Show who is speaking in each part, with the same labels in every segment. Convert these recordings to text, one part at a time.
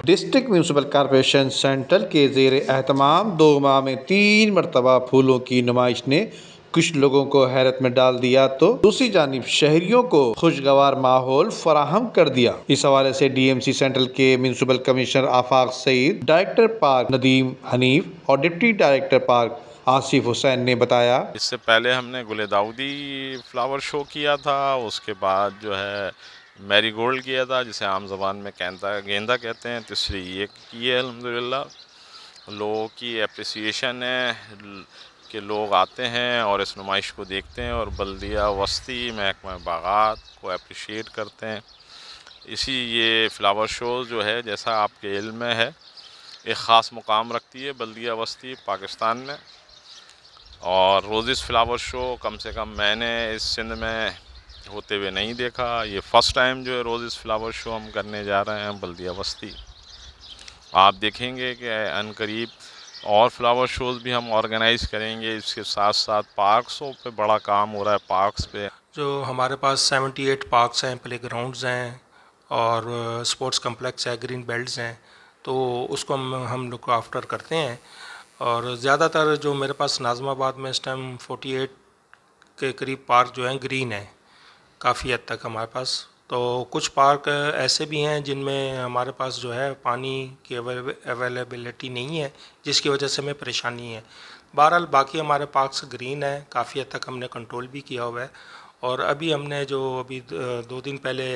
Speaker 1: District municipal corporation central के ज़ेर एहतमाम 2 माह में 3 मरतबा फूलों की नुमाइश ने कुछ लोगों को हैरत में डाल दिया तो दूसरी जानिब शहरियों को खुशगवार माहौल फराहम कर दिया। इस हवाले से डीएमसी सेंट्रल के म्यूनिसिपल कमिश्नर आफाक सईद, डायरेक्टर पार्क नदीम हनीफ और deputy director park Asif Hussain ने बताया।
Speaker 2: इससे पहले हमने गुले दाऊदी फ्लावर शो किया था, उसके बाद जो है मैरीगोल्ड किया था जिसे आम ज़बान में गेंदा कहते हैं। तीसरी ये की है अल्हम्दुलिल्लाह। लोगों की एप्रिसिएशन है कि लोग आते हैं और इस नुमाइश को देखते हैं और बल्दिया वस्ती महकमा बागात को अप्रिशिएट करते हैं। ये फ्लावर शो जो है जैसा आपके इल्म में है एक ख़ास मुकाम रखती है बल्दिया वस्ती पाकिस्तान में। और रोज़ेस फ्लावर शो कम से कम मैंने इस सिंध में होते हुए नहीं देखा। ये फ़र्स्ट टाइम जो है रोज़ेस फ्लावर शो हम करने जा रहे हैं बल्दिया वस्ती। आप देखेंगे कि अनकरीब और फ्लावर शोज़ भी हम ऑर्गेनाइज़ करेंगे। इसके साथ साथ पार्क्सों पे बड़ा काम हो रहा है। पार्क्स पे
Speaker 3: जो हमारे पास 78 पार्क्स हैं, प्ले ग्राउंड्स हैं और स्पोर्ट्स कम्प्लेक्स है, ग्रीन बेल्ट्स हैं, तो उसको हम लुक आफ्टर करते हैं। और ज़्यादातर जो मेरे पास नाज़िमाबाद में इस टाइम 48 के करीब पार्क जो हैं ग्रीन है काफ़ी हद तक हमारे पास। तो कुछ पार्क ऐसे भी हैं जिनमें हमारे पास जो है पानी की अवेलेबिलिटी नहीं है, जिसकी वजह से हमें परेशानी है। बहरहाल बाकी हमारे पार्क्स ग्रीन है, काफ़ी हद तक हमने कंट्रोल भी किया हुआ है। और अभी हमने जो 2 दिन पहले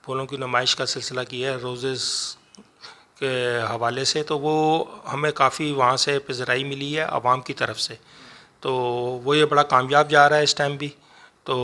Speaker 3: फूलों की नुमाइश का सिलसिला किया है रोज़ेस के हवाले से, तो वो हमें काफ़ी वहाँ से पज़राई मिली है आवाम की तरफ से। तो वो ये बड़ा कामयाब जा रहा है इस टाइम भी। तो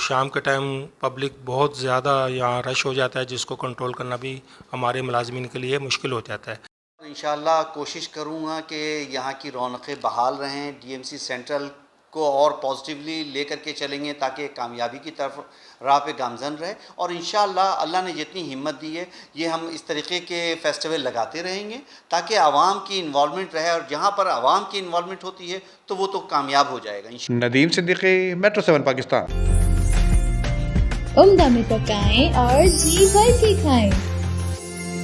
Speaker 3: शाम के टाइम पब्लिक बहुत ज़्यादा यहाँ रश हो जाता है, जिसको कंट्रोल करना भी हमारे मुलाज़मीन के लिए मुश्किल हो जाता है।
Speaker 4: इंशाअल्लाह कोशिश करूँगा कि यहाँ की रौनकें बहाल रहें। डीएमसी सेंट्रल को और पॉजिटिवली लेकर के चलेंगे ताकि कामयाबी की तरफ राह पे गामज़न रहे। और इंशाअल्लाह अल्लाह ने जितनी हिम्मत दी है ये हम इस तरीके के फेस्टिवल लगाते रहेंगे ताकि आवाम की इन्वॉल्वमेंट रहे। और जहाँ पर आवाम की इन्वॉल्वमेंट होती है तो वो तो कामयाब हो जाएगा।
Speaker 1: नदीम सिद्दीकी, मेट्रो 7 पाकिस्तान।
Speaker 5: उम्दा में पकाएं और जी भर के खाएं।